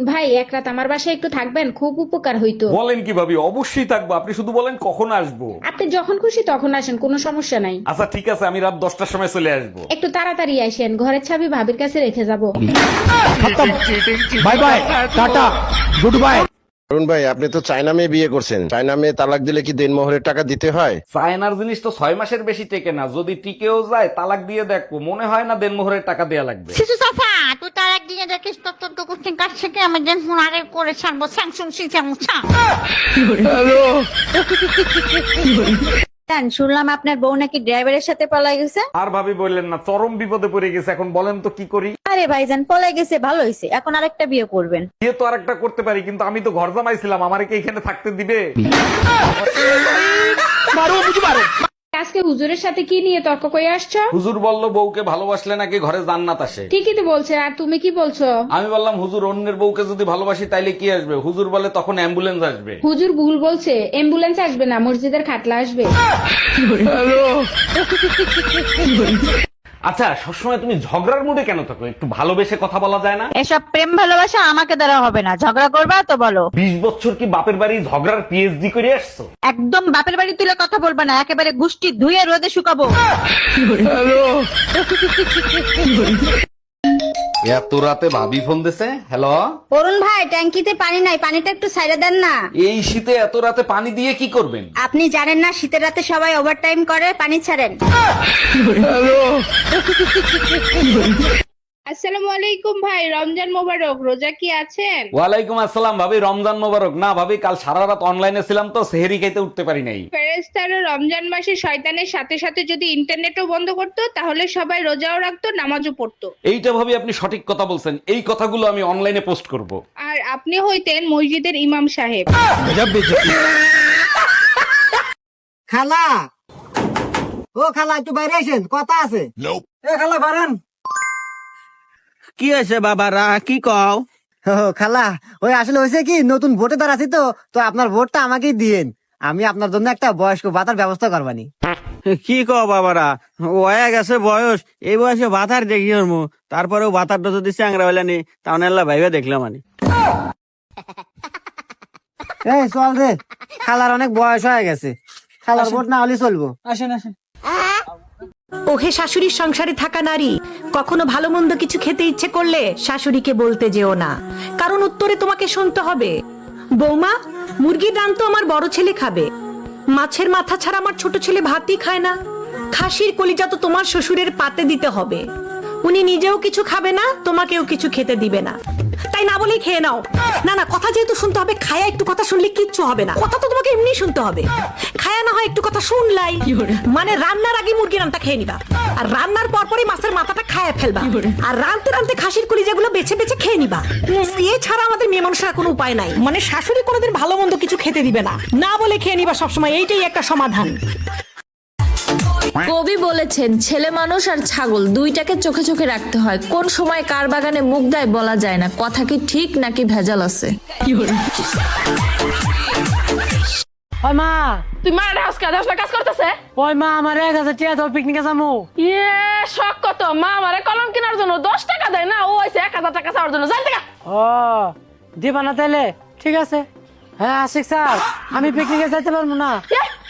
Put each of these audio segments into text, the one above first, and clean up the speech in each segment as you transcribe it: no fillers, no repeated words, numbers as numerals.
অরুণ ভাই, এক রাত আমার বাসায় একটু থাকবেন, খুব উপকার হইতো। বলেন কি ভাবি, অবশ্যই থাকবো। আপনি শুধু বলেন কখন আসবো। আপনি যখন খুশি তখন আসেন, কোনো সমস্যা নাই। আচ্ছা ঠিক আছে, আমি রাত 10টার সময় চলে আসবো। একটু তাড়াতাড়ি আসেন, ঘরের চাবি ভাবির কাছে রেখে যাব। Bye bye, tata, goodbye. Arun ভাই, আপনি তো চায়না মেয়ে বিয়ে করছেন। চায়না মেয়ে তালাক দিলে কি দেনমোহরের টাকা দিতে হয়? চায়নার জিনিস তো 6 মাসের বেশি টেকে না। যদি টিকেও যায় তালাক দিয়ে দেখবো, মনে হয় না দেনমোহরের টাকা দেয়া লাগবে। শিশু সাফা, তুই তার একদিনে দেখিস তত্ত্ব কুচিং কাছ থেকে আমাদের ফোনারে করে ছাড়বো স্যামসুং সিস্টেমছা। শুনলাম আপনার বউ নাকি ড্রাইভারের সাথে পলাই গেছে। আর ভাবি বললেন না, চরম বিপদে পড়ে গেছে। এখন বলেন তো কি করি? আরে ভাইজান, পলাই গেছে ভালো হয়েছে, এখন আরেকটা বিয়ে করবেন। বিয়ে তো আরেকটা করতে পারি, কিন্তু আমি তো ঘর জামাইছিলাম, আমারে কি এখানে থাকতে দিবে? আজকে হুজুরের সাথে কি নিয়ে তর্ক করে আসছো? হুজুর বলল বউকে ভালোবাসলে নাকি ঘরে জান্নাত আসে। ঠিকই তো বলছে, আর তুমি কি বলছো? আমি বললাম হুজুর, অন্যের বউকে যদি ভালোবাসি তাইলে কি আসবে? হুজুর বলে তখন অ্যাম্বুলেন্স আসবে। হুজুর ভুল বলছে, অ্যাম্বুলেন্স আসবে না, মসজিদের খাটলা আসবে। আচ্ছা, সবসময় তুমি ঝগড়ার মুডে কেন থাকো? একটু ভালোবেসে কথা বলা যায় না? এসব প্রেম ভালোবাসা আমাকে দ্বারা হবে না, ঝগড়া করবা তো বলো। 20 বছর কি বাপের বাড়ি ঝগড়ার পিএইচডি করে আসছো? একদম বাপের বাড়ি তুলে কথা বলবা না, একেবারে গুষ্টি ধুয়ে রোদে শুকাবো। এত রাতে ভাবি ফোন দিছে। হ্যালো, অরুণ ভাই, ট্যাঙ্কিতে পানি নাই, পানিটা একটু সাইডে দেন না। এই শীতে এত রাতে পানি দিয়ে কি করবেন? আপনি জানেন না শীতের রাতে সবাই ওভারটাইম করে, পানি ছাড়েন। আসসালামু আলাইকুম ভাই, রমজান মোবারক। রোজা কি আছেন? ওয়ালাইকুম আসসালাম ভাবি, রমজান মোবারক। না ভাবি, কাল সারা রাত অনলাইনে ছিলাম তো সেহরি খাইতে উঠতে পারি নাই। ফেরেশতারা রমজান মাসে শয়তানের সাথে সাথে যদি ইন্টারনেটও বন্ধ করতো, তাহলে সবাই রোজাও রাখতো, নামাজও পড়তো। এইটা ভাবি আপনি সঠিক কথা বলছেন। এই কথাগুলো আমি অনলাইনে পোস্ট করব। আর আপনি হইতেন মসজিদের ইমাম সাহেব। খালা, ও খালা, একটু বাইরে আসেন, কথা আছে। এ খালা, বারেন। কি হয়েছে বাবারা, কি কও? ও খালা, ওই আসলে হয়েছে কি, নতুন ভোটে দাঁড়াচ্ছি তো তো আপনার ভোটটা আমাকেই দিয়েন। আমি আপনার জন্য একটা বয়স্ক ভাতার ব্যবস্থা করবানি। কি কও বাবারা, হয়ে গেছে বয়স, এই বয়সে ভাতার দেখি মু, তারপরেও ভাতারটা যদি চ্যাংরা হইলে নি, তাহলে আল্লাহ ভাইবা দেখলাম আমি। এই চল রে, খালার অনেক বয়স হয়ে গেছে, খালার ভোট না হলে চলবো। আসেন আসেন। ওহে শাশুড়ির সংসারে থাকা নারী, কখনো ভালো মন্দ কিছু খেতে ইচ্ছে করলে শাশুড়িকে বলতে যেও না, কারণ উত্তরে তোমাকে শুনতে হবে, বৌমা মুরগির ডান তো আমার বড় ছেলে খাবে, মাছের মাথা ছাড়া আমার ছোট ছেলে ভাতই খায় না, খাসির কলিজা তো তোমার শ্বশুরের পাতে দিতে হবে, উনি নিজেও কিছু খাবে না, তোমাকেও কিছু খেতে দিবে না, তাই না বলেই খেয়ে নাও। না না, কথা যেহেতু শুনতে হবে, খায়া একটু কথা শুনলে কিচ্ছু হবে না, কথা তো তোমাকে এমনি শুনতে হবে, খায়া না হয় একটু কথা শুনলাই, মানে রান্নার আগে মুরগি রান্না খেয়ে নিবা, আর রান্নার পর পরই মাছের মাথাটা খায়া ফেলবা, আর রানতে রানতে খাসির কলিজাগুলো বেছে বেছে খেয়ে নিবা। এছাড়া আমাদের মেয়ে মানুষের কোনো উপায় নাই, মানে শাশুড়ি কোনোদিন ভালো মন্দ কিছু খেতে দিবে না, না বলে খেয়ে নিবা সবসময়, এইটাই একটা সমাধান। কবি বলেছেন, ছেলে মানুষ আর ছাগল দুইটাকে চোখে চোখে রাখতে হয়, কোন সময় কার বাগানে মুখ দেয় বলা যায় না, কথা কি ঠিক নাকি ভেজাল আছে? ওই মা, তুই মার হাউস কাজ করতেছে। ওই মা, আমার 1000 টাকা দাও, পিকনিকে যাবো। ইয়ে, শখ কত! মা আমারে কলম কেনার জন্য 10 টাকা দেয় না, ও হইছে 1000 টাকা চাওয়ার জন্য। যাই টাকা। ও দিবা না তাইলে? ঠিক আছে। হ্যাঁ আশিক স্যার, আমি পিকনিকে যাইতে পারবো না।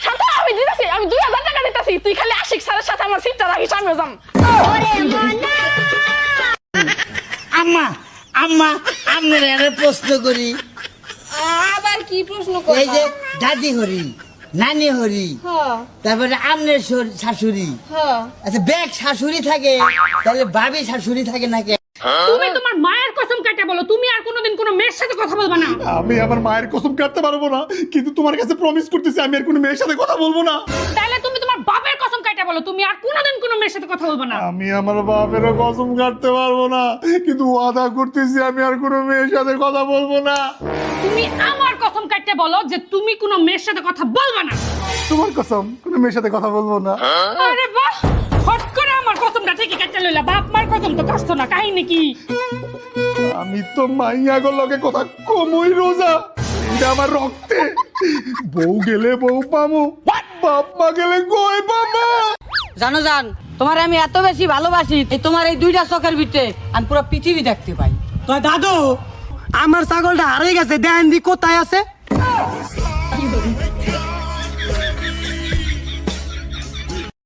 শান্ত, আমি দিতেছি, আমি 2000 টাকা দিতেছি, তুই খালি আশিক স্যারের সাথে আমার সিটটা রাখিস, আমিও যাম। আম্মা আম্মা, আপনার একটা প্রশ্ন করি। আবার কি প্রশ্ন এই যে দাদি হরি, নানি হরি, তারপরে আমনের শাশুড়ি, আচ্ছা ব্যাগ শাশুড়ি থাকে, তাহলে ভাবি শাশুড়ি থাকে নাকি? তুমি তোমার মায়ের কসম কাটে বলো, তুমি আর কোনোদিন কোনো মেয়ের সাথে কথা বলবে না। আমি আমার মায়ের কসম কাটতে পারবো না, কিন্তু তোমার কাছে প্রমিস করতেছি আমি আর কোনো মেয়ের সাথে কথা বলবো না। তাহলে তুমি তোমার বাপের কসম কাটে বলো, তুমি আর কোনোদিন কোনো মেয়ের সাথে কথা বলবে না। আমি আমার বাপেরও কসম কাটতে পারবো না, কিন্তু ওয়াদা করতেছি আমি আর কোনো মেয়ের সাথে কথা বলবো না। তুমি আমার কসম কাটতে বলো যে তুমি কোনো মেয়ের সাথে কথা বলবে না। তোমার কসম, কোনো মেয়ের সাথে কথা বলবো না। আরে বাহ, হট করে আমার কসমটা ঠিকই কাটতে লইলা। বাপ মার কসম তো কাটছো না, কাহিনী কি? আমি তো মাইয়া গো লগে কথা কমই রোজা, এটা আমার রক্তে। বউ গেলে বউ পামু, বাপ মা গেলে গই পামু। জানো জান, তোমার আমি এত বেশি ভালোবাসি, তোমার এই দুইটা চোখের ভিতরে আমি পুরো পৃথিবী দেখতে পাই। তো দাদু, আমার ছাগলটা হারিয়ে গেছে, দেখেন দি কোথায় আছে।